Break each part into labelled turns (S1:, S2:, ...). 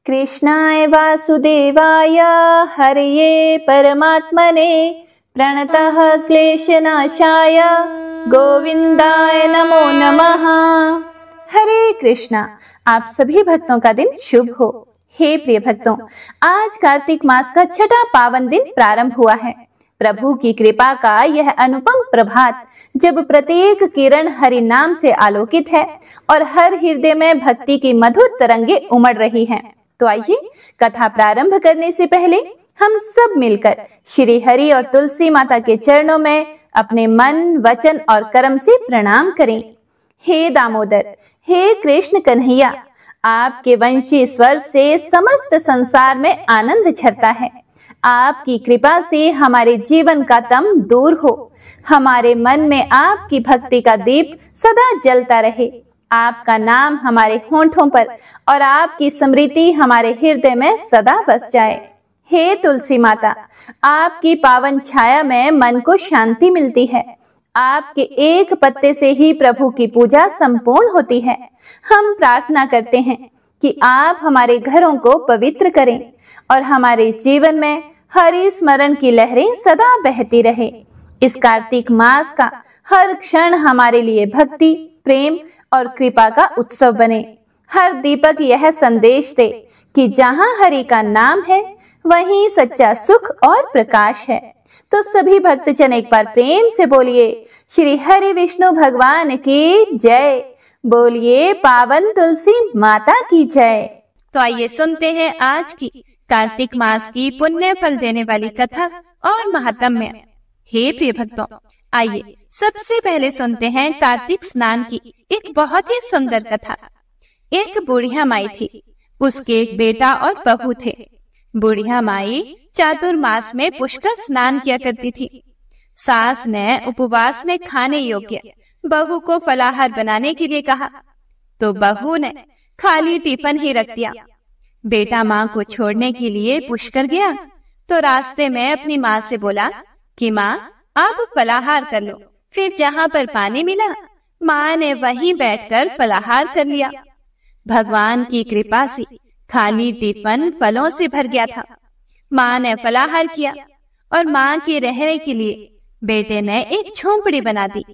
S1: कृष्णाय वासुदेवाय हरये परमात्मने प्रणतः क्लेशनाशाय गोविंदाय नमो नमः। हरे कृष्णा। आप सभी भक्तों का दिन शुभ हो। हे प्रिय भक्तों, आज कार्तिक मास का छठा पावन दिन प्रारंभ हुआ है। प्रभु की कृपा का यह अनुपम प्रभात, जब प्रत्येक किरण हरि नाम से आलोकित है और हर हृदय में भक्ति की मधुर तरंगे उमड़ रही हैं। तो आइए कथा प्रारंभ करने से पहले हम सब मिलकर श्री हरि और तुलसी माता के चरणों में अपने मन, वचन और कर्म से प्रणाम करें। हे दामोदर, हे कृष्ण कन्हैया, आपके वंशी स्वर से समस्त संसार में आनंद झरता है। आपकी कृपा से हमारे जीवन का तम दूर हो, हमारे मन में आपकी भक्ति का दीप सदा जलता रहे। आपका नाम हमारे होंठों पर और आपकी स्मृति हमारे हृदय में सदा बस जाए। हे तुलसी माता, आपकी पावन छाया में मन को शांति मिलती है। आपके एक पत्ते से ही प्रभु की पूजा संपूर्ण होती है। हम प्रार्थना करते हैं कि आप हमारे घरों को पवित्र करें और हमारे जीवन में हरि स्मरण की लहरें सदा बहती रहे। इस कार्तिक मास का हर क्षण हमारे लिए भक्ति, प्रेम और कृपा का उत्सव बने। हर दीपक यह संदेश दे कि जहां हरि का नाम है वहीं सच्चा सुख और प्रकाश है। तो सभी भक्तजन एक बार प्रेम से बोलिए श्री हरि विष्णु भगवान की जय। बोलिए पावन तुलसी माता की जय।
S2: तो आइए सुनते हैं आज की कार्तिक मास की पुण्य फल देने वाली कथा और महात्म्य। हे प्रिय भक्तों, आइए सबसे पहले सुनते हैं कार्तिक स्नान की एक बहुत ही सुंदर कथा। एक बुढ़िया माई थी, उसके एक बेटा और बहू थे। बुढ़िया माई चातुर्मास में पुष्कर स्नान किया करती थी। सास ने उपवास में खाने योग्य बहू को फलाहार बनाने के लिए कहा, तो बहू ने खाली टिफिन ही रख दिया। बेटा माँ को छोड़ने के लिए पुष्कर गया तो रास्ते में अपनी माँ से बोला कि माँ, आप फलाहार कर लो। फिर जहाँ पर पानी मिला, माँ ने वहीं बैठकर फलाहार कर लिया। भगवान की कृपा से खाली टिफिन फलों से भर गया था। माँ ने फलाहार किया और माँ के रहने के लिए बेटे ने एक झोंपड़ी बना दी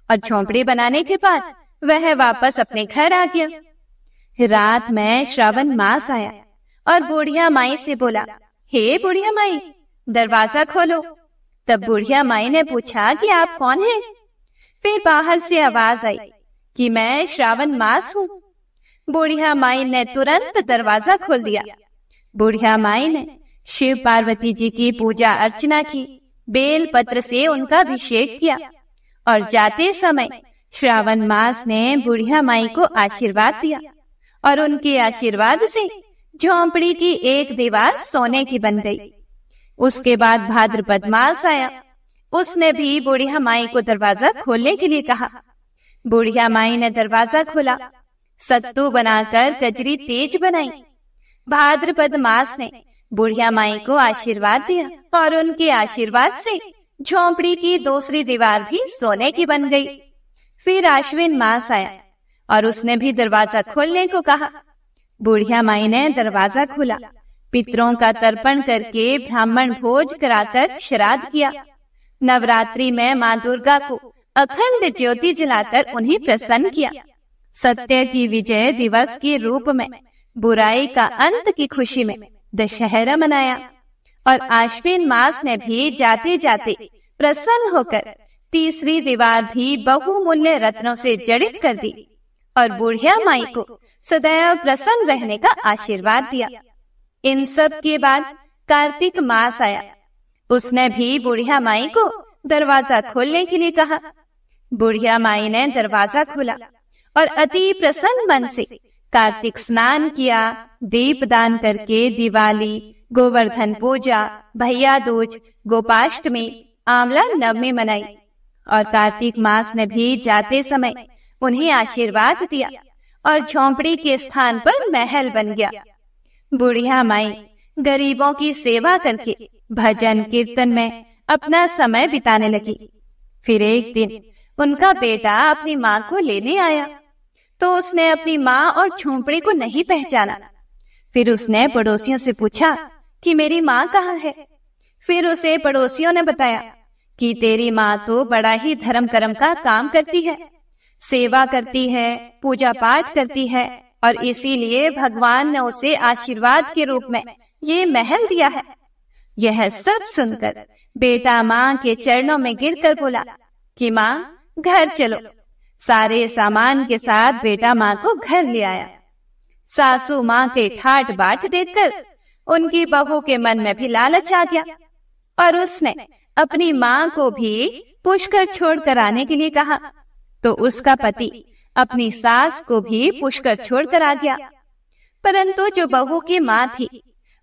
S2: और झोंपड़ी बनाने के बाद वह वापस अपने घर आ गया। रात में श्रावण मास आया और बुढ़िया माई से बोला, हे बुढ़िया माई, दरवाजा खोलो। तब बुढ़िया माई ने पूछा कि आप कौन हैं? फिर बाहर से आवाज आई कि मैं श्रावण मास हूँ। बुढ़िया माई ने तुरंत दरवाजा खोल दिया। बुढ़िया माई ने शिव पार्वती जी की पूजा अर्चना की, बेल पत्र से उनका अभिषेक किया और जाते समय श्रावण मास ने बुढ़िया माई को आशीर्वाद दिया और उनके आशीर्वाद से झोंपड़ी की एक दीवार सोने की बन गई। उसके बाद भाद्रपद मास आया। उसने भी बुढ़िया माई को दरवाजा खोलने के लिए कहा। बुढ़िया माई ने दरवाजा खोला, सत्तू बनाकर कजरी तेज बनाई। भाद्रपद मास ने बुढ़िया माई को आशीर्वाद दिया और उनके आशीर्वाद से झोंपड़ी की दूसरी दीवार भी सोने की बन गई। फिर आश्विन मास आया और उसने भी दरवाजा खोलने को कहा। बुढ़िया माई ने दरवाजा खोला, पितरों का तर्पण करके ब्राह्मण भोज कराकर श्राद्ध किया। नवरात्रि में माँ दुर्गा को अखंड ज्योति जलाकर उन्हें प्रसन्न किया। सत्य की विजय दिवस के रूप में बुराई का अंत की खुशी में दशहरा मनाया। और आश्विन मास ने भी जाते जाते प्रसन्न होकर तीसरी दीवार भी बहुमूल्य रत्नों से जड़ित कर दी और बुढ़िया माई को सदैव प्रसन्न रहने का आशीर्वाद दिया। इन सब के बाद कार्तिक मास आया। उसने भी बुढ़िया माई को दरवाजा खोलने के लिए कहा। बुढ़िया माई ने दरवाजा खोला और अति प्रसन्न मन से कार्तिक स्नान किया। दीप दान करके दिवाली, गोवर्धन पूजा, भैया दूज, गोपाष्टमी, आंवला नवमी मनाई और कार्तिक मास ने भी जाते समय उन्हें आशीर्वाद दिया और झोंपड़ी के स्थान पर महल बन गया। बुढ़िया माई गरीबों की सेवा करके भजन कीर्तन में अपना समय बिताने लगी। फिर एक दिन उनका बेटा अपनी माँ को लेने आया तो उसने अपनी माँ और झोंपड़ी को नहीं पहचाना। फिर उसने पड़ोसियों से पूछा कि मेरी माँ कहाँ है। फिर उसे पड़ोसियों ने बताया कि तेरी माँ तो बड़ा ही धर्म कर्म का काम करती है, सेवा करती है, पूजा पाठ करती है, और इसीलिए भगवान ने उसे आशीर्वाद के रूप में ये महल दिया है। यह सब सुनकर बेटा माँ के चरणों में गिरकर बोला कि माँ घर चलो। सारे सामान के साथ बेटा माँ को घर ले आया। सासू माँ के ठाट बाट देखकर उनकी बहू के मन में भी लालच आ गया और उसने अपनी माँ को भी पुष्कर छोड़कर आने के लिए कहा। तो उसका पति अपनी सास को भी पुष्कर छोड़कर आ गया। परंतु जो बहू की माँ थी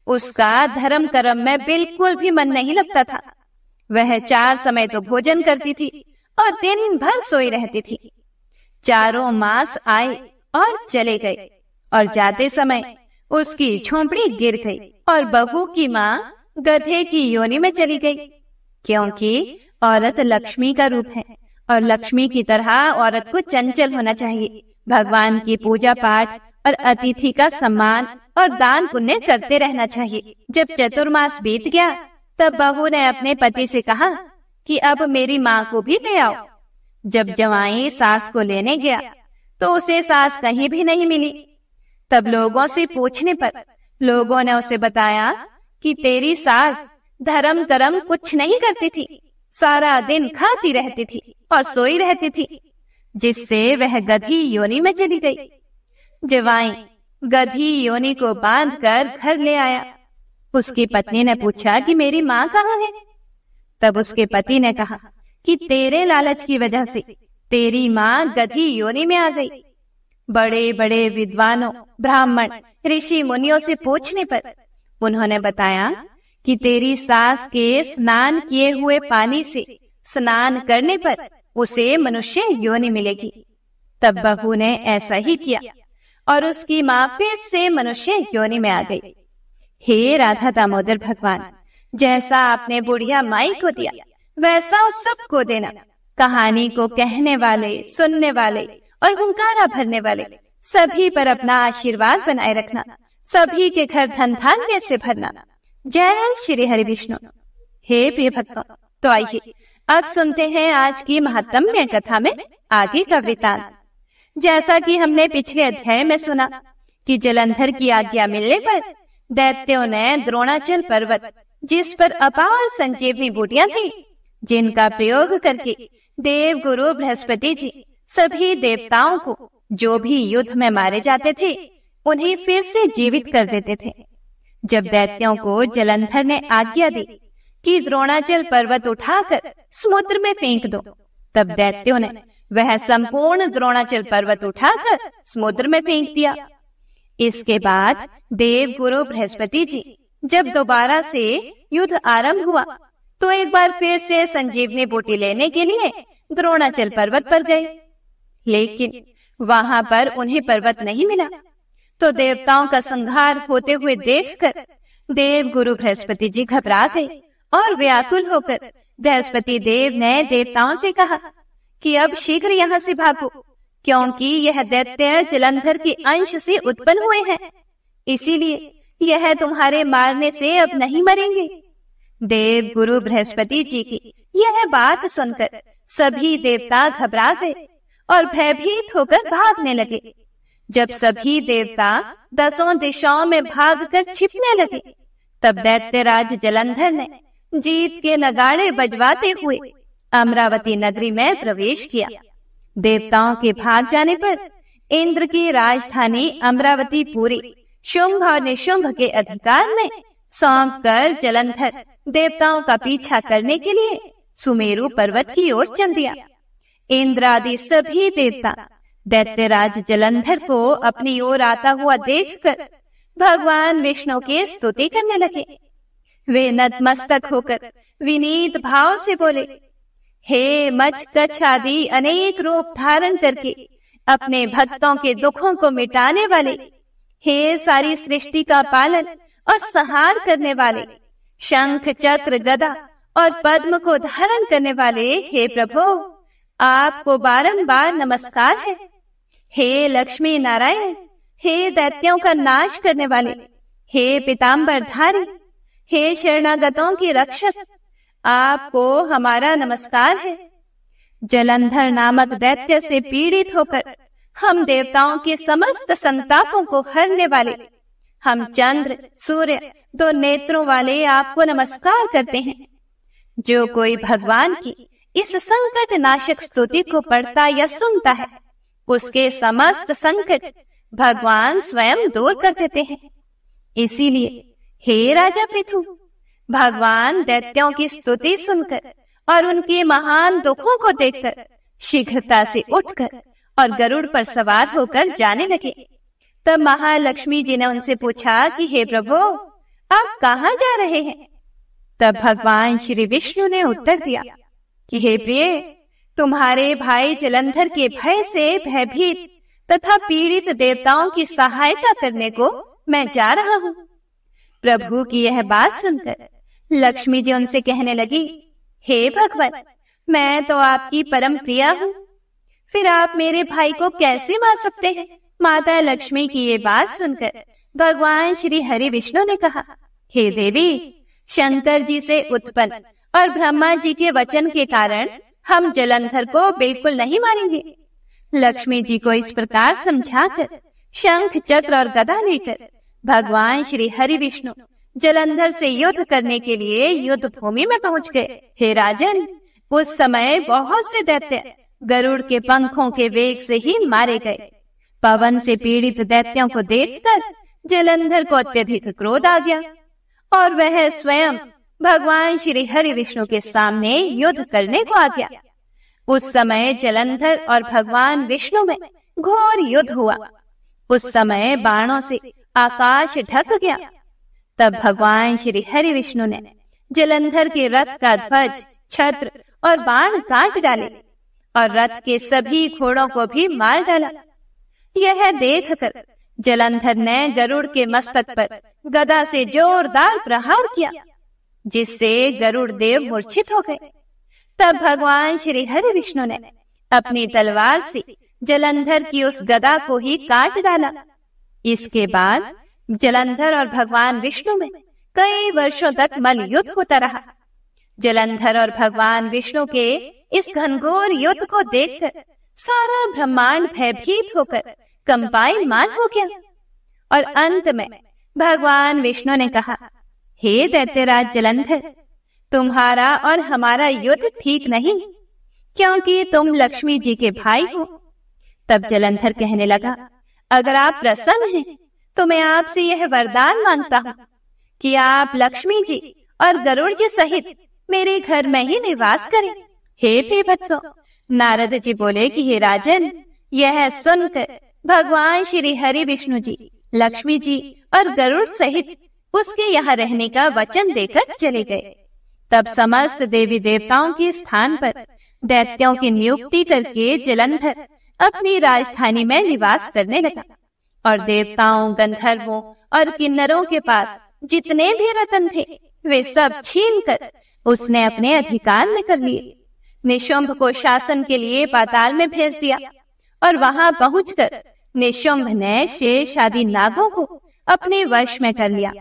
S2: उसका धर्म कर्म में बिल्कुल भी मन नहीं लगता था। वह 4 समय तो भोजन करती थी और दिन भर सोई रहती थी। 4 मास आए और चले गए और जाते समय उसकी झोंपड़ी गिर गई और बहू की माँ गधे की योनि में चली गई, क्योंकि औरत लक्ष्मी का रूप है और लक्ष्मी की तरह औरत को चंचल होना चाहिए। भगवान की पूजा पाठ और अतिथि का सम्मान और दान पुण्य करते रहना चाहिए। जब चतुर्मास बीत गया तब बहू ने अपने पति से कहा कि अब मेरी माँ को भी ले आओ। जब जवाई सास को लेने गया तो उसे सास कहीं भी नहीं मिली। तब लोगों से पूछने पर लोगों ने उसे बताया कि तेरी सास धर्म कर्म कुछ नहीं करती थी, सारा दिन खाती रहती थी और सोई रहती थी, जिससे वह गधी योनि में चली गई। जवाई गधी योनि को बांधकर घर ले आया। उसकी पत्नी ने पूछा कि मेरी माँ कहाँ है। तब उसके पति ने कहा कि तेरे लालच की वजह से तेरी माँ गधी योनि में आ गई। बड़े बड़े विद्वानों, ब्राह्मण, ऋषि मुनियों से पूछने पर उन्होंने बताया कि तेरी सास के स्नान किए हुए पानी से स्नान करने पर उसे मनुष्य योनि मिलेगी। तब बहू ने ऐसा ही किया और उसकी माँ फिर से मनुष्य योनि में आ गई। हे राधा दामोदर भगवान, जैसा आपने बुढ़िया माई को दिया वैसा उस सबको देना। कहानी को कहने वाले, सुनने वाले और हुंकारा भरने वाले सभी पर अपना आशीर्वाद बनाए रखना। सभी के घर धन धान्य से भरना। जय श्री हरि विष्णु। हे प्रिय भक्तों, तो आइए अब सुनते हैं आज की महात्म्य कथा में आगे का वृतांत। जैसा कि हमने पिछले अध्याय में सुना कि जलंधर की आज्ञा मिलने पर दैत्यों ने द्रोणाचल पर्वत, जिस पर अपार संजीवनी बूटियां थी, जिनका प्रयोग करके देव गुरु बृहस्पति जी सभी देवताओं को जो भी युद्ध में मारे जाते थे उन्हें फिर से जीवित कर देते थे। जब दैत्यों को जलंधर ने आज्ञा दी कि द्रोणाचल पर्वत उठाकर समुद्र में फेंक दो, तब दैत्यों ने वह संपूर्ण द्रोणाचल पर्वत उठाकर समुद्र में फेंक दिया। इसके बाद देव गुरु बृहस्पति जी जब दोबारा से युद्ध आरंभ हुआ तो एक बार फिर से संजीवनी बूटी लेने के लिए द्रोणाचल पर्वत पर गए, लेकिन वहां पर उन्हें पर्वत नहीं मिला। तो देवताओं का संहार होते हुए देखकर देव गुरु बृहस्पति जी घबरा गए और व्याकुल होकर बृहस्पति देव ने देवताओं से कहा कि अब शीघ्र यहाँ से भागो, क्योंकि यह दैत्य जलंधर के अंश से उत्पन्न हुए हैं, इसीलिए यह तुम्हारे मारने से अब नहीं मरेंगे। देव गुरु बृहस्पति जी की यह बात सुनकर सभी देवता घबरा गए और भयभीत होकर भागने लगे। जब सभी देवता 10 दिशाओं में भागकर छिपने लगे, तब दैत्यराज जलंधर ने जीत के नगाड़े बजवाते हुए अमरावती नगरी में प्रवेश किया। देवताओं के भाग जाने पर इंद्र की राजधानी अमरावती पूरी शुंभ और निशुंभ के अधिकार में सौंप कर जलंधर देवताओं का पीछा करने के लिए सुमेरु पर्वत की ओर चल दिया। इंद्र आदि सभी देवता दैत्यराज जलंधर को अपनी ओर आता हुआ देखकर भगवान विष्णु की स्तुति करने लगे। वे नतमस्तक होकर विनीत भाव से बोले, हे मच्छ कच्छ आदि अनेक रूप धारण करके अपने भक्तों के दुखों को मिटाने वाले, हे सारी सृष्टि का पालन और संहार करने वाले, शंख चक्र गदा और पद्म को धारण करने वाले, हे प्रभु आपको बारंबार नमस्कार है। हे लक्ष्मी नारायण, हे दैत्यों का नाश करने वाले, हे पीताम्बरधारी, हे शरणागतों के रक्षक, आपको हमारा नमस्कार है। जलंधर नामक दैत्य से पीड़ित होकर हम देवताओं के समस्त संतापों को हरने वाले, हम चंद्र सूर्य 2 नेत्रों वाले आपको नमस्कार करते हैं। जो कोई भगवान की इस संकट नाशक स्तुति को पढ़ता या सुनता है, उसके समस्त संकट भगवान स्वयं दूर कर देते हैं। इसीलिए हे राजा पृथु, भगवान दैत्यों की स्तुति सुनकर और उनके महान दुखों को देखकर शीघ्रता से उठकर और गरुड़ पर सवार होकर जाने लगे। तब महालक्ष्मी जी ने उनसे पूछा कि हे प्रभु, आप कहाँ जा रहे हैं? तब भगवान श्री विष्णु ने उत्तर दिया कि हे प्रिय, तुम्हारे भाई जलंधर के भय से भयभीत तथा पीड़ित देवताओं की सहायता करने को मैं जा रहा हूँ। प्रभु की यह बात सुनकर लक्ष्मी जी उनसे कहने लगी, हे भगवान, मैं तो आपकी परम प्रिया हूँ, फिर आप मेरे भाई को कैसे मार सकते हैं? माता लक्ष्मी की ये बात सुनकर भगवान श्री हरि विष्णु ने कहा, हे देवी, शंकर जी से उत्पन्न और ब्रह्मा जी के वचन के कारण हम जलंधर को बिल्कुल नहीं मारेंगे। लक्ष्मी जी को इस प्रकार समझाकर शंख चक्र और गदा लेकर भगवान श्री हरि विष्णु जलंधर से युद्ध करने के लिए युद्ध भूमि में पहुंच गए। हे राजन, उस समय बहुत से दैत्य गरुड़ के पंखों के वेग से ही मारे गए। पवन से पीड़ित दैत्यों को देखकर जलंधर को अत्यधिक क्रोध आ गया और वह स्वयं भगवान श्री हरि विष्णु के सामने युद्ध करने को आ गया। उस समय जलंधर और भगवान विष्णु में घोर युद्ध हुआ। उस समय बाणों से आकाश ढक गया। तब भगवान श्री हरि विष्णु ने जलंधर के रथ का ध्वज, छत्र और बाण काट डाले और रथ के सभी घोड़ों को भी मार डाला। यह देखकर जलंधर ने गरुड़ के मस्तक पर गदा से जोरदार प्रहार किया, जिससे गरुड़ देव मूर्छित हो गए। तब भगवान श्री हरि विष्णु ने अपनी तलवार से जलंधर की उस गदा को ही काट डाला। इसके बाद जलंधर और भगवान विष्णु में कई वर्षों तक मल युद्ध होता रहा। जलंधर और भगवान विष्णु के इस घनघोर युद्ध को देखकर सारा ब्रह्मांड भयभीत होकर कंपायमान हो गया और अंत में भगवान विष्णु ने कहा, हे दैत्यराज जलंधर, तुम्हारा और हमारा युद्ध ठीक नहीं, क्योंकि तुम लक्ष्मी जी के भाई हो। तब जलंधर कहने लगा, अगर आप प्रसन्न हैं तो मैं आपसे यह वरदान मांगता हूँ कि आप लक्ष्मी जी और गरुड़ जी सहित मेरे घर में ही निवास करें। हे प्रिय भक्तों, नारद जी बोले कि हे राजन, यह सुनकर भगवान श्री हरि विष्णु जी, लक्ष्मी जी और गरुड़ सहित उसके यहाँ रहने का वचन देकर चले गए। तब समस्त देवी देवताओं के स्थान पर दैत्यों की नियुक्ति करके जलंधर अपनी राजधानी में निवास करने लगा और देवताओं, गंधर्वों और किन्नरों के पास जितने भी रत्न थे वे सब छीनकर उसने अपने अधिकार में कर लिए। निशुंभ को शासन के लिए पाताल में भेज दिया और वहां पहुंचकर निशुंभ ने शेष आदि नागों को अपने वश में कर लिया।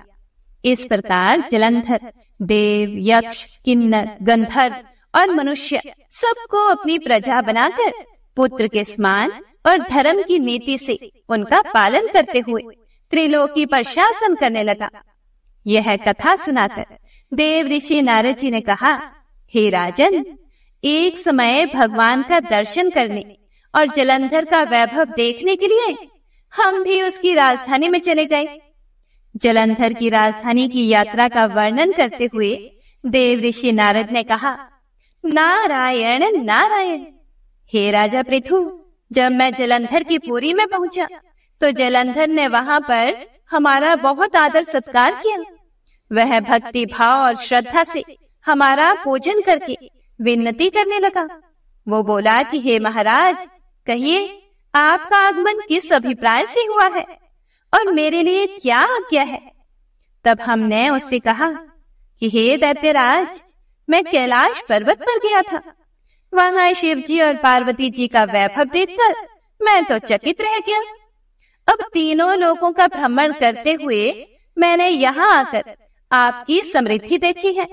S2: इस प्रकार जलंधर देव, यक्ष, किन्नर, गंधर्व और मनुष्य सबको अपनी प्रजा बनाकर पुत्र के समान और धर्म की नीति से उनका पालन करते हुए त्रिलोकी पर शासन करने लगा। यह कथा सुनाकर देव ऋषि नारद जी ने कहा, हे राजन, एक समय भगवान का दर्शन करने और जलंधर का वैभव देखने के लिए हम भी उसकी राजधानी में चले गए। जलंधर की राजधानी की यात्रा का वर्णन करते हुए देव ऋषि नारद ने कहा, नारायण नारायण। हे राजा पृथु, जब मैं जलंधर की पुरी में पहुंचा तो जलंधर ने वहां पर हमारा बहुत आदर सत्कार किया। वह भक्ति भाव और श्रद्धा से हमारा पूजन करके विनती करने लगा। वो बोला कि हे महाराज, कहिए आपका आगमन किस अभिप्राय से हुआ है और मेरे लिए क्या आज्ञा है। तब हमने उससे कहा कि हे दैत्यराज, मैं कैलाश पर्वत पर गया था। वहां शिव जी और पार्वती जी का वैभव देखकर मैं तो चकित रह गया। अब तीनों लोकों का भ्रमण करते हुए मैंने यहाँ आकर आपकी समृद्धि देखी है।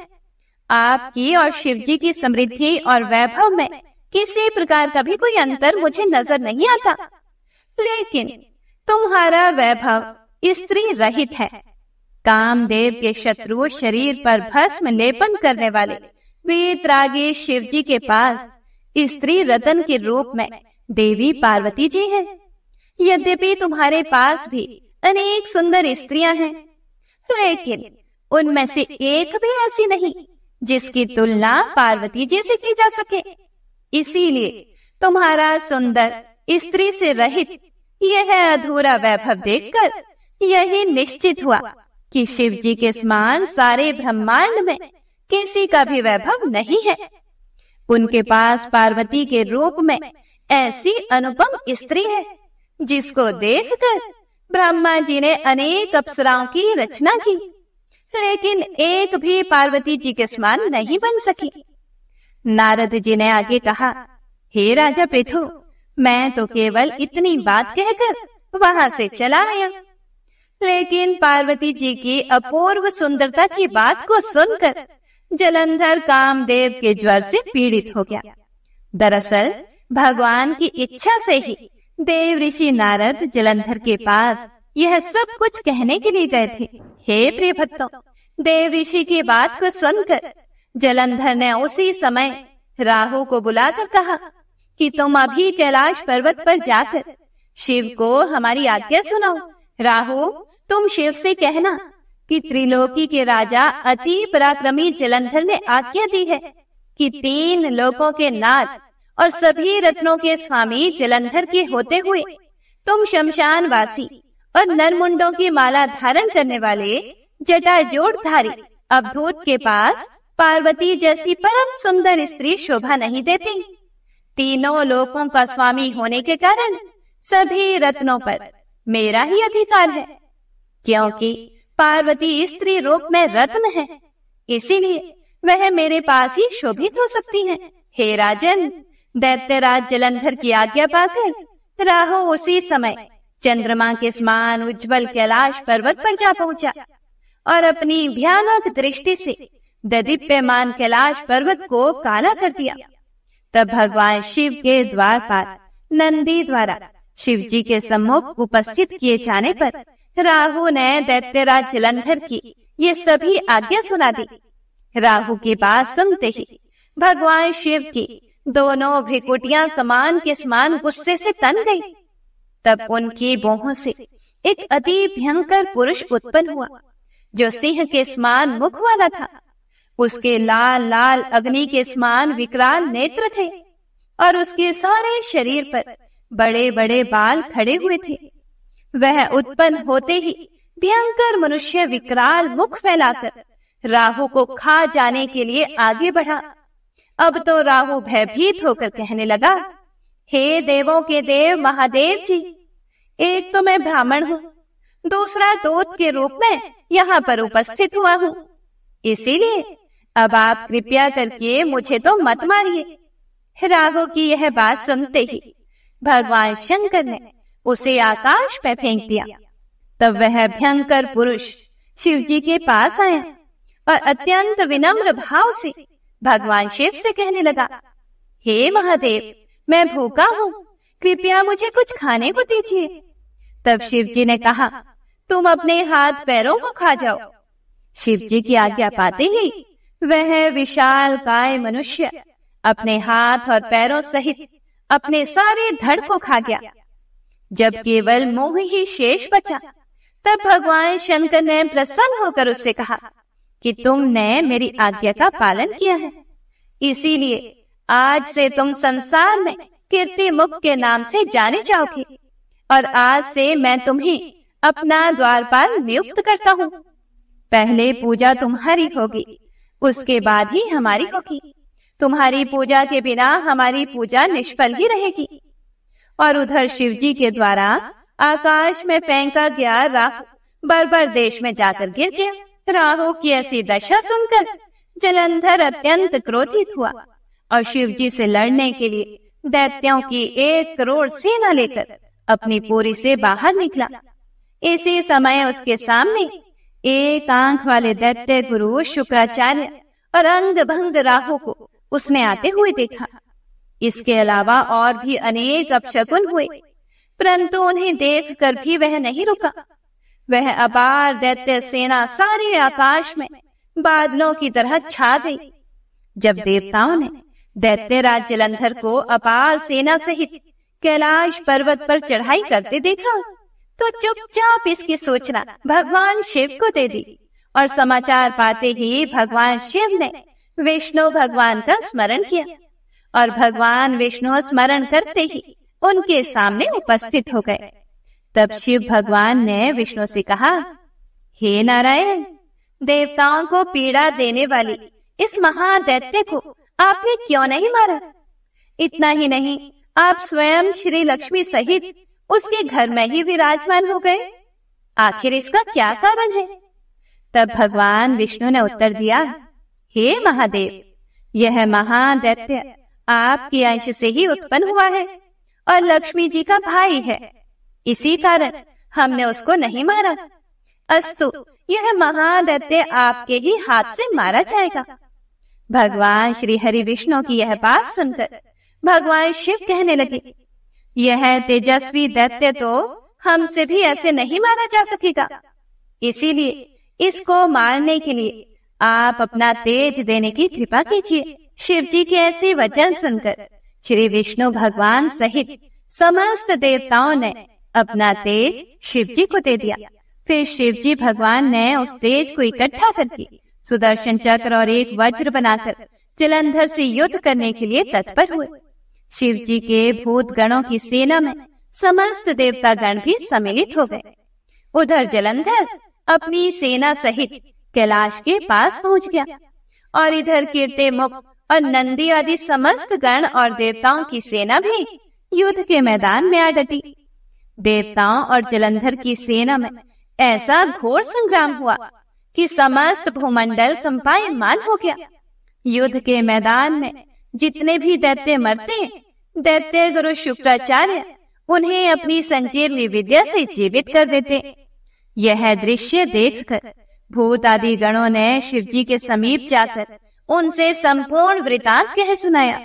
S2: आपकी और शिव जी की समृद्धि और वैभव में किसी प्रकार का भी कोई अंतर मुझे नजर नहीं आता, लेकिन तुम्हारा वैभव स्त्री रहित है। कामदेव के शत्रु शरीर पर भस्म लेपन करने वाले वीतरागी शिव जी के पास स्त्री रतन के रूप में देवी पार्वती जी हैं। यद्यपि तुम्हारे पास भी अनेक सुंदर स्त्रियां हैं, लेकिन उनमें से एक भी ऐसी नहीं जिसकी तुलना पार्वती जी से की जा सके। इसीलिए तुम्हारा सुंदर स्त्री से रहित यह अधूरा वैभव देखकर यही निश्चित हुआ कि शिव जी के समान सारे ब्रह्मांड में किसी का भी वैभव नहीं है। उनके पास पार्वती के रूप में ऐसी अनुपम स्त्री है जिसको देखकर ब्रह्मा जी ने अनेक अप्सराओं की रचना की, लेकिन एक भी पार्वती जी के समान नहीं बन सकी। नारद जी ने आगे कहा, हे राजा पृथु, मैं तो केवल इतनी बात कहकर वहां से चला आया, लेकिन पार्वती जी की अपूर्व सुंदरता की बात को सुनकर जलंधर कामदेव के ज्वर से पीड़ित हो गया। दरअसल भगवान की इच्छा से ही देव ऋषि नारद जलंधर के पास यह सब कुछ कहने के लिए गए थे। हे प्रिय भक्तों, देव ऋषि की बात को सुनकर जलंधर ने उसी समय राहु को बुलाकर कहा कि तुम अभी कैलाश पर्वत पर जाकर शिव को हमारी आज्ञा सुनाओ। राहु, तुम शिव से कहना कि त्रिलोकी के राजा अति पराक्रमी जलंधर ने आज्ञा दी है कि 3 लोकों के नाथ और सभी रत्नों के स्वामी जलंधर के होते हुए तुम शमशान वासी और नरमुंडों की माला धारण करने वाले जटाजूटधारी अवधूत के पास पार्वती जैसी परम सुंदर स्त्री शोभा नहीं देती। तीनों लोकों का स्वामी होने के कारण सभी रत्नों पर मेरा ही अधिकार है, क्योंकि पार्वती स्त्री रूप में रत्न है, इसीलिए वह मेरे पास ही शोभित हो सकती है। हे राजन, दैत्यराज जलंधर की आज्ञा पाकर राहु उसी समय चंद्रमा के समान उज्जवल कैलाश पर्वत पर जा पहुंचा और अपनी भयानक दृष्टि से ददीप्यमान कैलाश पर्वत को काला कर दिया। तब भगवान शिव के द्वारपाल नंदी द्वारा शिव जी के सम्मुख उपस्थित किए जाने पर राहु ने दैत्यराज जलंधर की ये सभी आज्ञा सुना दी। राहु की बात सुनते ही भगवान शिव की दोनों भ्रिकुटियां कमान के समान गुस्से से तन गई। तब उनकी भौहों से एक अति भयंकर पुरुष उत्पन्न हुआ जो सिंह के समान मुख वाला था। उसके लाल लाल अग्नि के समान विकराल नेत्र थे और उसके सारे शरीर पर बड़े बड़े बाल खड़े हुए थे। वह उत्पन्न होते ही भयंकर मनुष्य विकराल मुख फैलाकर राहु को खा जाने के लिए आगे बढ़ा। अब तो राहु भयभीत होकर कहने लगा, हे देवों के देव महादेव जी, एक तो मैं ब्राह्मण हूँ, दूसरा दूत के रूप में यहाँ पर उपस्थित हुआ हूँ, इसीलिए अब आप कृपया करके मुझे तो मत मारिए। राहु की यह बात सुनते ही भगवान शंकर ने उसे आकाश में फेंक दिया। तब वह भयंकर पुरुष शिव जी के पास आया और अत्यंत विनम्र भाव से भगवान शिव से कहने लगा, हे महादेव, मैं भूखा हूँ, कृपया मुझे कुछ खाने को दीजिए। तब शिव जी ने कहा, तुम अपने हाथ पैरों को खा जाओ। शिव जी की आज्ञा पाते ही वह विशाल काय मनुष्य अपने हाथ और पैरों सहित अपने सारे धड़ को खा गया। जब केवल मुंह ही शेष बचा, तब भगवान शंकर ने प्रसन्न होकर उससे कहा कि तुमने मेरी आज्ञा का पालन किया है, इसीलिए आज से तुम संसार में कीर्ति मुख के नाम से जाने जाओगे और आज से मैं तुम्हें अपना द्वारपाल नियुक्त करता हूँ। पहले पूजा तुम्हारी होगी, उसके बाद ही हमारी होगी। तुम्हारी पूजा के बिना हमारी पूजा निष्फल ही रहेगी। और उधर शिव जी के द्वारा आकाश में फेंका गया राहु बर्बर देश में जाकर गिर गया। राहु की ऐसी दशा सुनकर जलंधर अत्यंत क्रोधित हुआ और शिव जी से लड़ने के लिए दैत्यों की 1 करोड़ सेना लेकर अपनी पुरी से बाहर निकला। इसी समय उसके सामने एक आंख वाले दैत्य गुरु शुक्राचार्य और अंग भंग राहु को उसने आते हुए देखा। इसके अलावा और भी अनेक अपशकुन हुए, परंतु उन्हें देखकर भी वह नहीं रुका। वह अपार दैत्य सेना सारे आकाश में बादलों की तरह छा गई। जब देवताओं ने दैत्यराज जलंधर को अपार सेना सहित कैलाश पर्वत पर चढ़ाई करते देखा, तो चुपचाप इसकी सूचना भगवान शिव को दे दी और समाचार पाते ही भगवान शिव ने विष्णु भगवान का स्मरण किया और भगवान विष्णु स्मरण करते ही उनके सामने उपस्थित हो गए। तब शिव भगवान ने विष्णु से कहा, हे नारायण, देवताओं को पीड़ा देने वाली इस महादैत्य को आपने क्यों नहीं मारा? इतना ही नहीं, आप स्वयं श्री लक्ष्मी सहित उसके घर में ही विराजमान हो गए। आखिर इसका क्या कारण है? तब भगवान विष्णु ने उत्तर दिया, हे महादेव, यह महादैत्य आपके अंश से ही उत्पन्न हुआ है और लक्ष्मी जी का भाई है। इसी कारण हमने उसको नहीं मारा। अस्तु, यह महादैत्य आपके ही हाथ से मारा जाएगा। भगवान श्री हरि विष्णु की यह बात सुनकर भगवान शिव कहने लगे, यह तेजस्वी दैत्य तो हमसे भी ऐसे नहीं मारा जा सकेगा। इसीलिए इसको मारने के लिए आप अपना तेज देने की कृपा कीजिए। शिव जी के ऐसे वचन सुनकर श्री विष्णु भगवान सहित समस्त देवताओं ने अपना तेज शिव जी को दे दिया। फिर शिव जी भगवान ने उस तेज को इकट्ठा करके सुदर्शन चक्र और एक वज्र बनाकर जलंधर से युद्ध करने के लिए तत्पर हुए। शिव जी के भूत गणों की सेना में समस्त देवता गण भी सम्मिलित हो गए। उधर जलंधर अपनी सेना सहित कैलाश के पास पहुंच गया और इधर कीर्तिमुख और नंदी आदि समस्त गण और देवताओं की सेना भी युद्ध के मैदान में आ डटी। देवताओं और जलंधर की सेना में ऐसा घोर संग्राम हुआ कि समस्त भूमंडल कंपायमान हो गया। युद्ध के मैदान में जितने भी दैत्य मरते, दैत्य गुरु शुक्राचार्य उन्हें अपनी संजीवनी विद्या से जीवित कर देते। यह दृश्य देखकर भूत आदि गणों ने शिव जी के समीप जाकर उनसे संपूर्ण वृतांत कह सुनाया।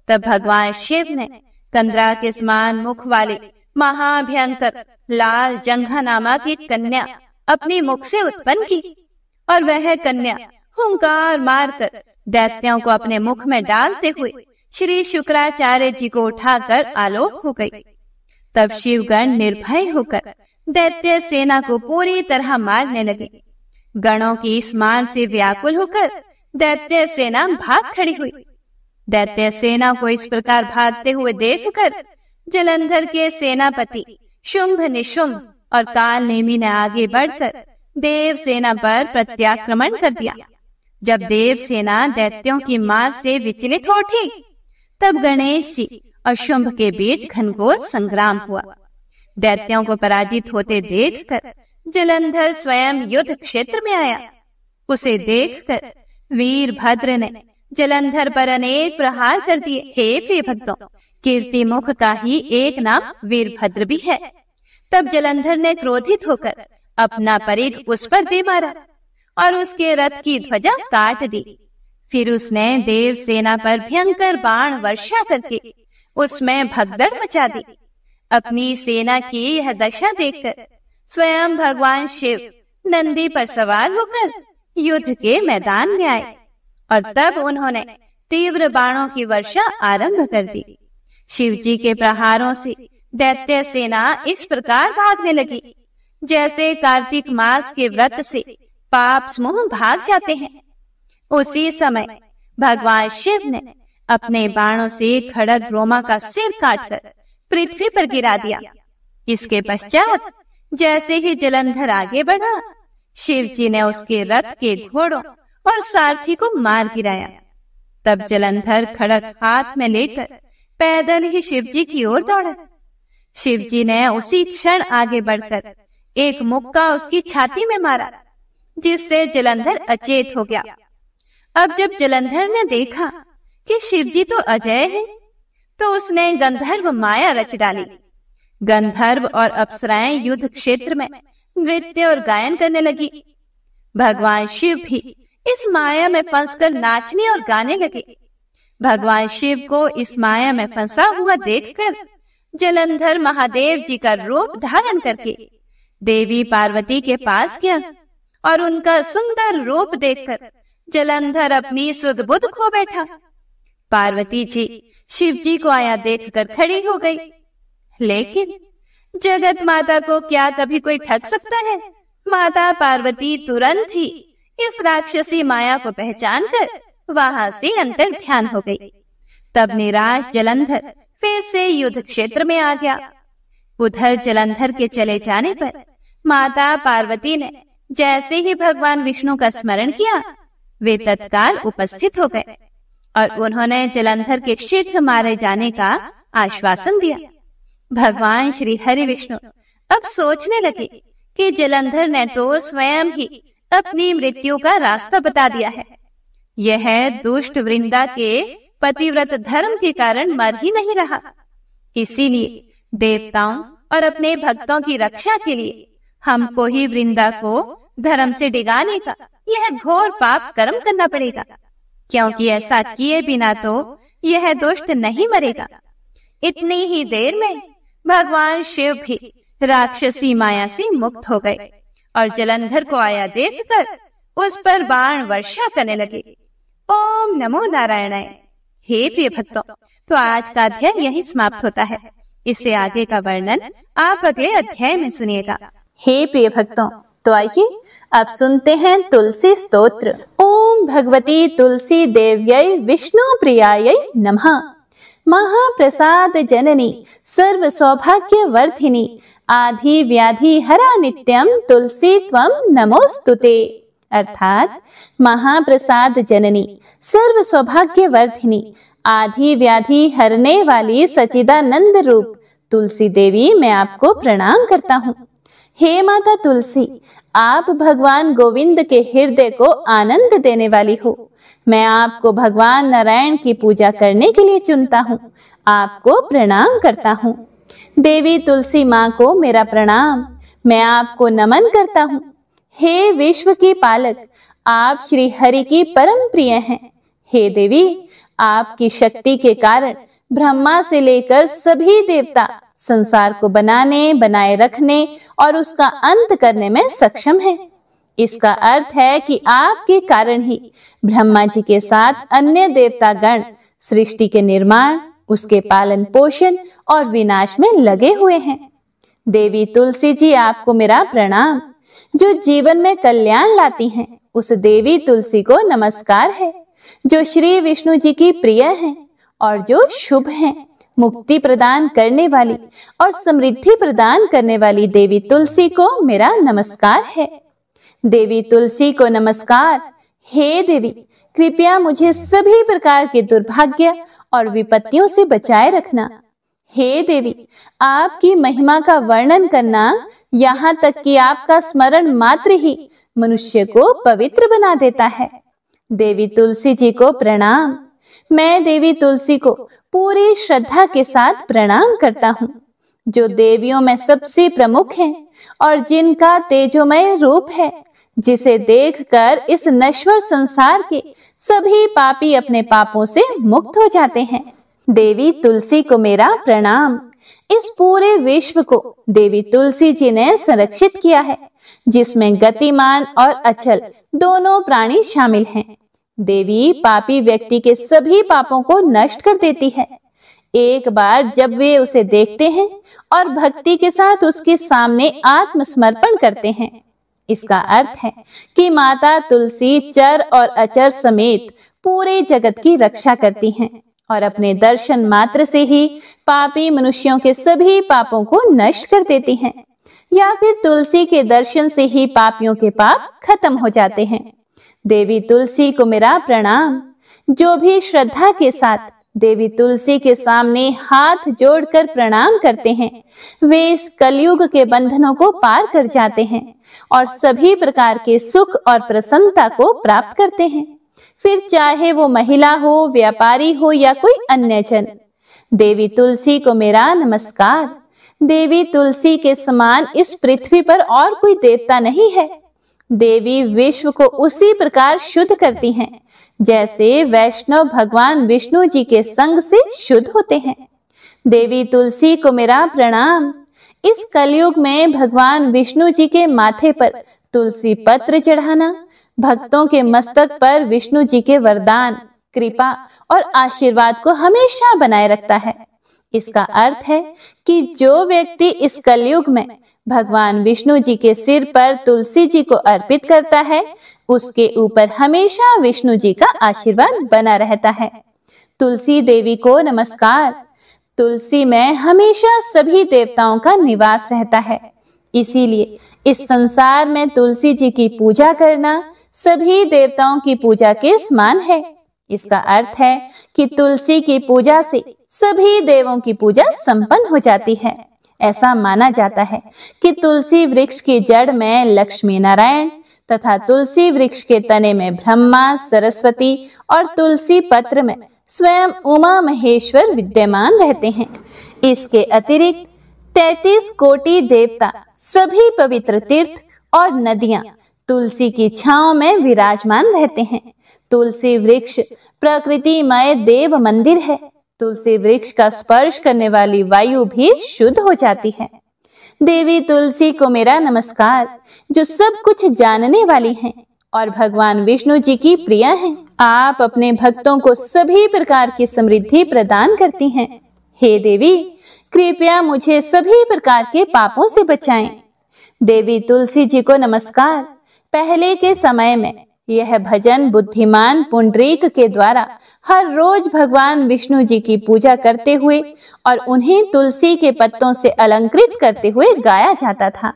S2: तब भगवान शिव ने कंदरा के समान मुख वाले महाभयंकर लाल जंघा नामक एक कन्या अपने मुख से उत्पन्न की और वह कन्या हुंकार मारकर दैत्यों को अपने मुख में डालते हुए श्री शुक्राचार्य जी को उठाकर आलोक हो गई। तब शिवगण निर्भय होकर दैत्य सेना को पूरी तरह मारने लगे। गणों की इस मार से व्याकुल होकर दैत्य सेना भाग खड़ी हुई। दैत्य सेना को इस प्रकार भागते हुए देखकर जलंधर के सेनापति शुंभ निशुंभ और काल नेमी ने आगे बढ़कर देव सेना पर प्रत्याक्रमण कर दिया। जब देव सेना दैत्यों की मार से विचलित हो उठी, तब गणेश जी और शुंभ के बीच घनघोर संग्राम हुआ। दैत्यों को पराजित होते देखकर जलंधर स्वयं युद्ध क्षेत्र में आया। उसे देखकर वीरभद्र ने जलंधर पर अनेक प्रहार कर दिए। हे प्रिय भक्तों, कीर्तिमुख का ही एक नाम वीरभद्र भी है। तब जलंधर ने क्रोधित होकर अपना परिघ उस पर दे मारा और उसके रथ की ध्वजा काट दी। फिर उसने देव सेना पर भयंकर बाण वर्षा करके उसमें भगदड़ मचा दी। अपनी सेना की यह दशा देखकर स्वयं भगवान शिव नंदी पर सवार होकर युद्ध के मैदान में आए और तब उन्होंने तीव्र बाणों की वर्षा आरंभ कर दी। शिव जी के प्रहारों से दैत्य सेना इस प्रकार भागने लगी जैसे कार्तिक मास के व्रत से पाप समूह भाग जाते हैं। उसी समय भगवान शिव ने अपने बाणों से खड़ग रोमा का सिर काटकर पृथ्वी पर गिरा दिया। इसके पश्चात जैसे ही जलंधर आगे बढ़ा, शिव जी ने उसके रथ के घोड़ों और सारथी को मार गिराया। तब जलंधर खड़ग हाथ में लेकर पैदल ही शिव जी की ओर दौड़ा। शिव जी ने उसी क्षण आगे बढ़कर एक मुक्का उसकी छाती में मारा, जिससे जलंधर अचेत हो गया। अब जब जलंधर ने देखा कि शिव जी तो अजय है, तो उसने गंधर्व माया रच डाली। गंधर्व और अप्सराएं युद्ध क्षेत्र में नृत्य और गायन करने लगी। भगवान शिव भी इस माया में फंसकर नाचने और गाने लगे। भगवान शिव को इस माया में फंसा हुआ देखकर जलंधर महादेव जी का रूप धारण करके देवी पार्वती के पास गया और उनका सुंदर रूप देखकर जलंधर अपनी सुध बुध खो बैठा। पार्वती जी शिव जी को आया देखकर खड़ी हो गई। लेकिन जगत माता को क्या कभी कोई ठग सकता है? माता पार्वती तुरंत ही इस राक्षसी माया को पहचान कर वहां से अंतर ध्यान हो गई। तब निराश जलंधर फिर से युद्ध क्षेत्र में आ गया। उधर जलंधर के चले जाने पर माता पार्वती ने जैसे ही भगवान विष्णु का स्मरण किया, वे तत्काल उपस्थित हो गए और उन्होंने जलंधर के शीघ्र मारे जाने का आश्वासन दिया। भगवान श्री हरि विष्णु अब सोचने लगे कि जलंधर ने तो स्वयं ही अपनी मृत्यु का रास्ता बता दिया है। यह दुष्ट वृंदा के पतिव्रत धर्म के कारण मर ही नहीं रहा। इसीलिए देवताओं और अपने भक्तों की रक्षा के लिए हमको ही वृंदा को धर्म से डिगाने का यह घोर पाप कर्म करना पड़ेगा, क्योंकि ऐसा किए बिना तो यह दुष्ट नहीं मरेगा। इतनी ही देर में भगवान शिव भी राक्षसी माया से मुक्त हो गए और जलंधर को आया देखकर उस पर बाण वर्षा करने लगे। ओम नमो नारायणाय। हे प्रिय भक्तों, तो आज का अध्याय यही समाप्त होता है। इससे आगे का वर्णन आप अगले अध्याय में सुनिएगा।
S1: हे प्रिय भक्तों, तो आइए अब सुनते हैं तुलसी स्तोत्र। ओम भगवती तुलसी देव्यै विष्णु प्रियायै नमः। महाप्रसाद जननी सर्व सौभाग्य वर्धिनी आधि व्याधि हरा नित्यम तुलसी त्वं नमोस्तुते। अर्थात महाप्रसाद जननी सर्व सौभाग्य वर्धिनी आधि व्याधि हरने वाली सचिदानंद रूप तुलसी देवी, मैं आपको प्रणाम करता हूँ। हे माता तुलसी, आप भगवान गोविंद के हृदय को आनंद देने वाली हो। मैं आपको भगवान नारायण की पूजा करने के लिए चुनता हूँ, आपको प्रणाम करता हूँ। देवी तुलसी माँ को मेरा प्रणाम, मैं आपको नमन करता हूँ। हे विश्व की पालक, आप श्री हरि की परम प्रिय हैं। हे देवी, आपकी शक्ति के कारण ब्रह्मा से लेकर सभी देवता संसार को बनाने, बनाए रखने और उसका अंत करने में सक्षम है। इसका अर्थ है कि आपके कारण ही ब्रह्मा जी के साथ अन्य देवता गण सृष्टि के निर्माण, उसके पालन पोषण और विनाश में लगे हुए हैं। देवी तुलसी जी, आपको मेरा प्रणाम। जो जीवन में कल्याण लाती हैं, उस देवी तुलसी को नमस्कार है। जो श्री विष्णु जी की प्रिय हैं और जो शुभ हैं, मुक्ति प्रदान करने वाली और समृद्धि प्रदान करने वाली देवी तुलसी को मेरा नमस्कार है। देवी तुलसी को नमस्कार। हे देवी, कृपया मुझे सभी प्रकार के दुर्भाग्य और विपत्तियों से बचाए रखना। हे देवी, आपकी महिमा का वर्णन करना, यहाँ तक कि आपका स्मरण मात्र ही मनुष्य को पवित्र बना देता है। देवी तुलसी जी को प्रणाम। मैं देवी तुलसी को पूरी श्रद्धा के साथ प्रणाम करता हूँ, जो देवियों में सबसे प्रमुख है और जिनका तेजोमय रूप है, जिसे देखकर इस नश्वर संसार के सभी पापी अपने पापों से मुक्त हो जाते हैं। देवी तुलसी को मेरा प्रणाम। इस पूरे विश्व को देवी तुलसी जी ने संरक्षित किया है, जिसमें गतिमान और अचल दोनों प्राणी शामिल हैं। देवी पापी व्यक्ति के सभी पापों को नष्ट कर देती है। एक बार जब वे उसे देखते हैं और भक्ति के साथ उसके सामने आत्मसमर्पण करते हैं, इसका अर्थ है कि माता तुलसी चर और अचर समेत पूरे जगत की रक्षा करती हैं और अपने दर्शन मात्र से ही पापी मनुष्यों के सभी पापों को नष्ट कर देती हैं, या फिर तुलसी के दर्शन से ही पापियों के पाप खत्म हो जाते हैं। देवी तुलसी को मेरा प्रणाम। जो भी श्रद्धा के साथ देवी तुलसी के सामने हाथ जोड़कर प्रणाम करते हैं, वे इस कलयुग के बंधनों को पार कर जाते हैं और सभी प्रकार के सुख और प्रसन्नता को प्राप्त करते हैं, फिर चाहे वो महिला हो, व्यापारी हो या कोई अन्य जन। देवी तुलसी को मेरा नमस्कार। देवी तुलसी के समान इस पृथ्वी पर और कोई देवता नहीं है। देवी विश्व को उसी प्रकार शुद्ध करती हैं जैसे वैष्णव भगवान विष्णु जी के संग से शुद्ध होते हैं। देवी तुलसी को मेरा प्रणाम। इस कलयुग में भगवान विष्णु जी के माथे पर तुलसी पत्र चढ़ाना भक्तों के मस्तक पर विष्णु जी के वरदान, कृपा और आशीर्वाद को हमेशा बनाए रखता है। इसका अर्थ है कि जो व्यक्ति इस कलयुग में भगवान विष्णु जी के सिर पर तुलसी जी को अर्पित करता है, उसके ऊपर हमेशा विष्णु जी का आशीर्वाद बना रहता है। तुलसी देवी को नमस्कार। तुलसी में हमेशा सभी देवताओं का निवास रहता है, इसीलिए इस संसार में तुलसी जी की पूजा करना सभी देवताओं की पूजा के समान है। इसका अर्थ है कि तुलसी की पूजा से सभी देवों की पूजा संपन्न हो जाती है। ऐसा माना जाता है कि तुलसी वृक्ष की जड़ में लक्ष्मी नारायण तथा तुलसी वृक्ष के तने में ब्रह्मा, सरस्वती और तुलसी पत्र में स्वयं उमा महेश्वर विद्यमान रहते हैं। इसके अतिरिक्त 33 कोटि देवता, सभी पवित्र तीर्थ और नदियां तुलसी की छांव में विराजमान रहते हैं। तुलसी वृक्ष प्रकृतिमय देव मंदिर है। तुलसी वृक्ष का स्पर्श करने वाली वायु भी शुद्ध हो जाती है। देवी तुलसी को मेरा नमस्कार, जो सब कुछ जानने वाली हैं और भगवान विष्णु जी की प्रिय हैं। आप अपने भक्तों को सभी प्रकार की समृद्धि प्रदान करती हैं। हे देवी, कृपया मुझे सभी प्रकार के पापों से बचाएं। देवी तुलसी जी को नमस्कार। पहले के समय में यह भजन बुद्धिमान पुंडरीक के द्वारा हर रोज भगवान विष्णु जी की पूजा करते हुए और उन्हें तुलसी के पत्तों से अलंकृत करते हुए गाया जाता था।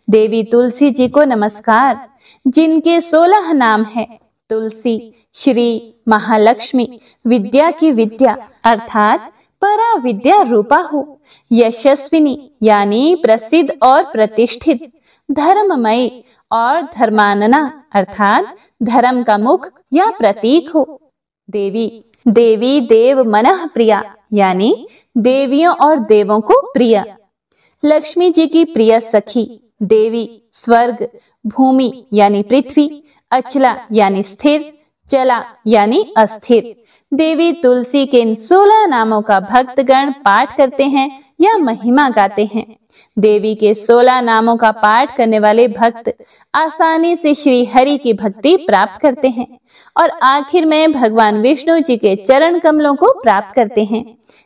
S1: देवी तुलसी जी को नमस्कार, जिनके 16 नाम है तुलसी, श्री, महालक्ष्मी, विद्या की विद्या अर्थात परा विद्या रूपा हो, यशस्विनी यानी प्रसिद्ध और प्रतिष्ठित, धर्ममयी और धर्मानना अर्थात धर्म का मुख या प्रतीक हो। देवी देव मनः प्रिया यानी देवियों और देवों को प्रिय। लक्ष्मी जी की प्रिय सखी। देवी स्वर्ग, भूमि यानी पृथ्वी, अचला यानी स्थिर, चला यानी अस्थिर। देवी तुलसी के इन 16 नामों का भक्तगण पाठ करते हैं या महिमा गाते हैं। देवी के 16 नामों का पाठ करने वाले भक्त आसानी से श्री हरि की भक्ति प्राप्त करते हैं और आखिर में भगवान विष्णु जी के चरण कमलों को प्राप्त करते हैं,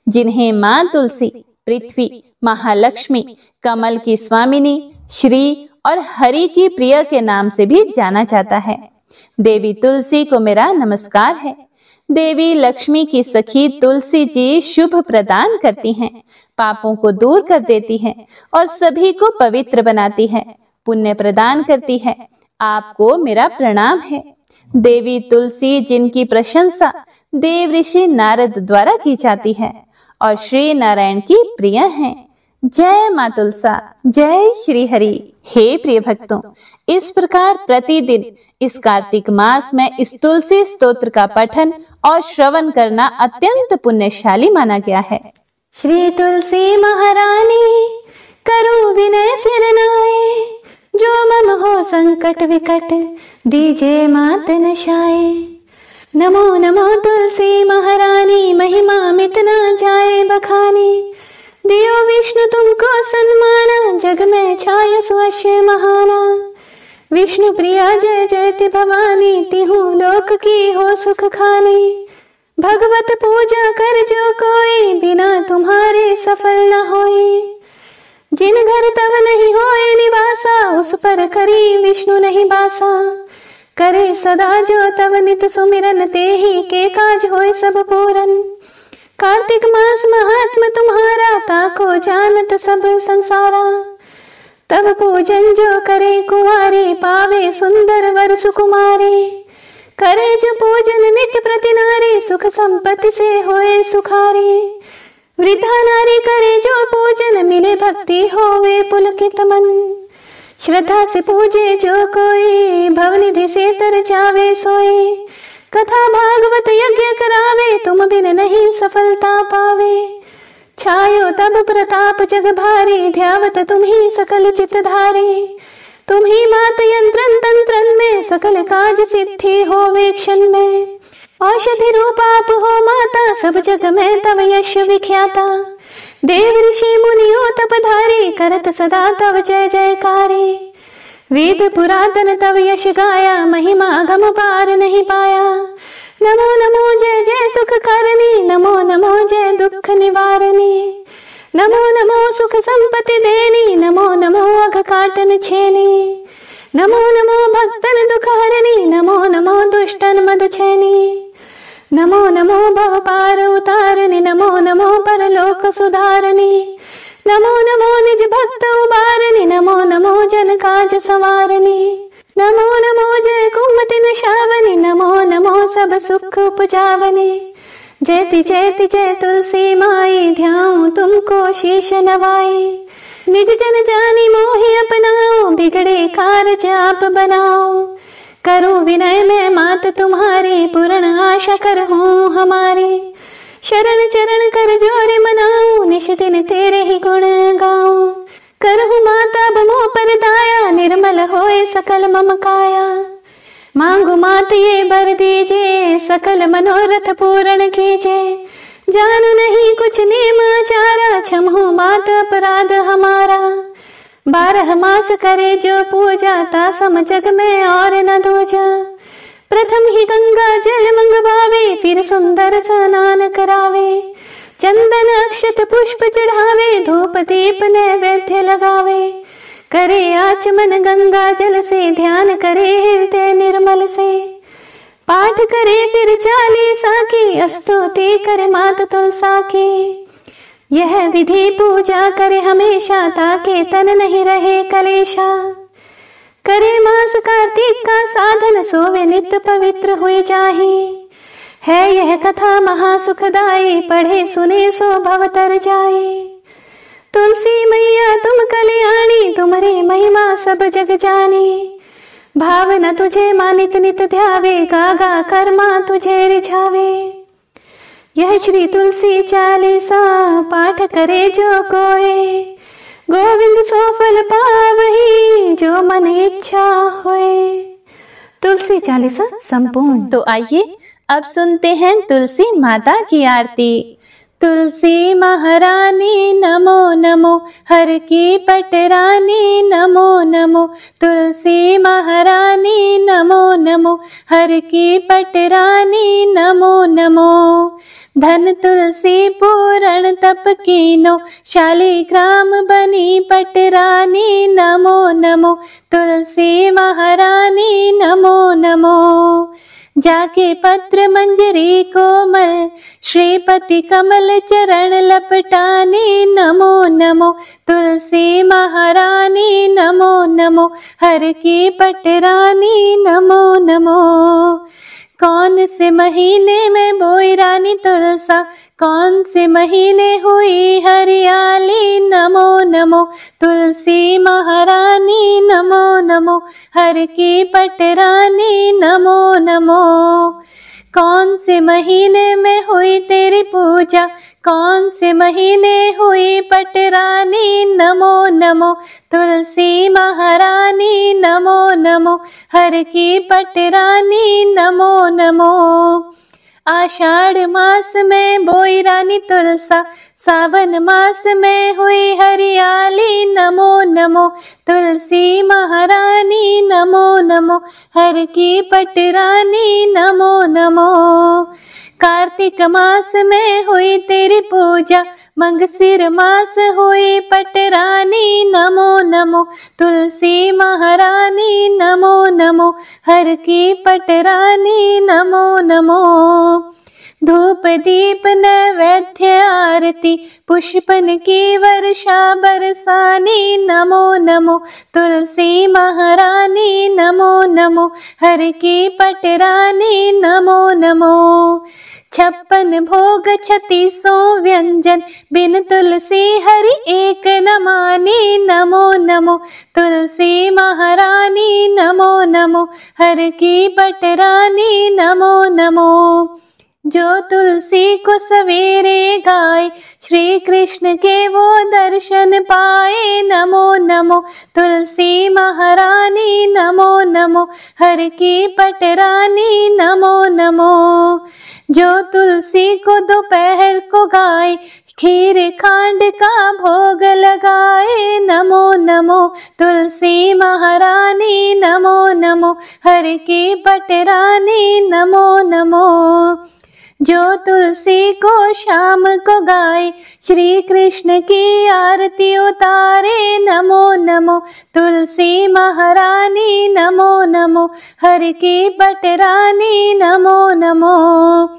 S1: जिन्हें मां तुलसी, पृथ्वी, महालक्ष्मी, कमल की स्वामिनी, श्री और हरि की प्रिय के नाम से भी जाना जाता है। देवी तुलसी को मेरा नमस्कार है। देवी लक्ष्मी की सखी तुलसी जी शुभ प्रदान करती हैं, पापों को दूर कर देती हैं और सभी को पवित्र बनाती है, पुण्य प्रदान करती है। आपको मेरा प्रणाम है। देवी तुलसी जिनकी प्रशंसा देव ऋषि नारद द्वारा की जाती है और श्री नारायण की प्रिय हैं। जय मां तुलसा, जय श्री हरि। हे प्रिय भक्तों, इस प्रकार प्रतिदिन इस कार्तिक मास में इस तुलसी स्तोत्र का पठन और श्रवण करना अत्यंत पुण्यशाली माना गया है।
S3: श्री तुलसी महारानी करो विनय सिर नाए, जो मम हो संकट विकट दीजे मात नशाए। नमो नमो तुलसी महारानी, महिमा मिट ना जाए बखानी। दियो विष्णु तुमको सन्माना, जग में छाय सुअश्य महाना। विष्णु प्रिया जय जयति भवानी, तिहु लोक की हो सुख खानी। भगवत पूजा कर जो कोई, बिना तुम्हारे सफल न होई। जिन घर तब नहीं होए निवासा, उस पर करी विष्णु नहीं बासा। करे सदा जो तब नित सुमिरन, ते ही के काज होए सब पूरन। कार्तिक मास महात्म तुम्हारा, ताको जानत सब संसारा। तब पूजन जो करे कुंवारे, पावे सुंदर वर सुकुमारे। करे जो पूजन नित्य प्रति नारी, सुख संपत्ति से होए सुखारी। वृद्धा नारी करे जो पूजन, मिले भक्ति होवे पुलकित मन। श्रद्धा से पूजे जो कोई, भवनिधि से तर जावे सोए। कथा भागवत यज्ञ करावे, तुम बिन नहीं सफलता पावे। छायो तब प्रताप जग भारी, ध्यावत तुम ही सकल चित धारे। तुम ही मात यंत्रन तंत्रन में सकल काज सिद्धि हो वेक्षण में। औषधि रूप आप हो माता सब जग में तव यश विख्याता। देव ऋषि मुनियों तपधारी करत सदा तव जय जयकारी। वेद पुरातन तव यश गाया महिमा अगम पार नहीं पाया। नमो नमो जय जय सुख कारणी नमो नमो जय दुख निवारणी। नमो नमो सुख संपत्ति देनी नमो नमो अघ काटन छेनी। नमो नमो भक्तन दुख हरणी नमो नमो दुष्टन मद छेनी। नमो नमो भव पार उतारनी नमो नमो परलोक सुधारनी। नमो नमो निज भक्त उबारनी नमो नमो जन काज संवारनी। नमो नमो जय कुमति निशावनी नमो नमो सब सुख उपजावनी। जयति जयति जय तुलसी माई ध्याऊं तुमको शीश नवाई। निज जन जानी मोहि अपनाओ बिगड़े कारज आप बनाओ। करूं विनय में मात तुम्हारी पूर्ण आशा कर हूँ हमारी। शरण चरण कर जोर मनाऊं निश दिन तेरे ही गुण गाऊं। करहूं माता बमो पर दाया निर्मल होए सकल मम काया। मांगू मात ये बर दीजिए सकल मनोरथ पूर्ण कीजिए। जानू नहीं कुछ नेम आचारा क्षमहु मात अपराध हमारा। 12 मास करे जो पूजा ता सम जग में और न दूजा। प्रथम ही गंगा जल मंगवावे फिर सुंदर स्नान करावे। चंदन अक्षत पुष्प चढ़ावे धूप दीप नैवेद्य लगावे। करे आचमन गंगा जल से ध्यान करे हृदय निर्मल से। पाठ करे फिर 40 की स्तुति करे मात तुलसा की। यह विधि पूजा करे हमेशा ताके तन नहीं रहे कलेशा। करे मास कार्तिक का साधन सोवे नित्य पवित्र हुए जाहि। है यह कथा महासुखदाई पढ़े सुने सो भव तर जाए। तुलसी मैया तुम कल्याणी तुम्हारी महिमा सब जग जानी। भावना तुझे मानित नित ध्यावे गागा कर्मा तुझे रिझावे। यह श्री तुलसी चालीसा पाठ करे जो कोय। गोविंद सो फल पावही जो मन इच्छा होए। तुलसी चालीसा संपूर्ण।
S1: तो आइए अब सुनते हैं तुलसी माता की आरती। तुलसी महारानी नमो नमो हर की पटरानी नमो नमो। तुलसी महारानी नमो नमो हर की पटरानी नमो नमो। धन तुलसी पूरण तप कीनो शालिग्राम बनी पटरानी नमो नमो। तुलसी महारानी नमो नमो। जाके पत्र मंजरी कोमल श्रीपति कमल चरण लपटानी नमो नमो। तुलसी महारानी नमो नमो हर की पटरानी नमो नमो। कौन से महीने में बोई रानी तुलसा कौन से महीने हुई हरियाली नमो नमो। तुलसी महारानी नमो नमो हर की पटरानी नमो नमो। कौन से महीने में हुई तेरी पूजा कौन से महीने हुई पटरानी नमो नमो। तुलसी महारानी नमो नमो हर की पटरानी नमो नमो। आषाढ़ मास में बोई रानी तुलसा सावन मास में हुई हरियाली नमो नमो। तुलसी महारानी नमो नमो हर की पटरानी नमो नमो। कार्तिक मास में हुई तेरी पूजा मंगसिर मास हुई पटरानी नमो नमो। तुलसी महारानी नमो नमो हर की पटरानी नमो नमो। धूप दीप नैवेद्य आरती पुष्पन की वर्षा बरसानी नमो नमो। तुलसी महारानी नमो नमो हर की पटरानी नमो नमो। 56 भोग 36 व्यंजन बिन तुलसी हरि एक न मानी नमो नमो। तुलसी महारानी नमो नमो हर की पटरानी नमो नमो।
S3: जो तुलसी को सवेरे गाए, श्री कृष्ण के वो दर्शन पाए। नमो नमो तुलसी महारानी, नमो नमो हर की पटरानी, नमो नमो। जो तुलसी को दोपहर को गाए, खीर खांड का भोग लगाए। नमो नमो तुलसी महारानी, नमो नमो हर की पटरानी, नमो नमो। जो तुलसी को शाम को गाए, श्री कृष्ण की आरती उतारे। नमो नमो तुलसी महारानी, नमो नमो हर की पटरानी, नमो नमो।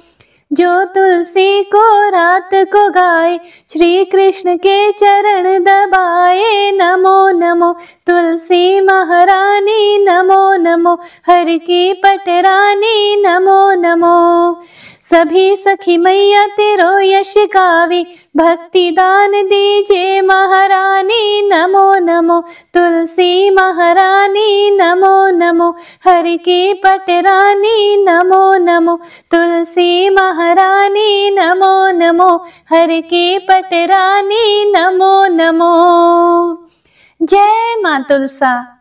S3: जो तुलसी को रात को गाए, श्री कृष्ण के चरण दबाए। नमो नमो तुलसी महारानी, नमो नमो हर की पटरानी, नमो नमो। सभी सखी मैया तेरो यश गावे, भक्ति दान दीजे महारानी। नमो नमो तुलसी महारानी, नमो नमो हर की पटरानी, नमो नमो तुलसी महारानी, नमो नमो हर की पटरानी, नमो नमो। जय मां तुलसा।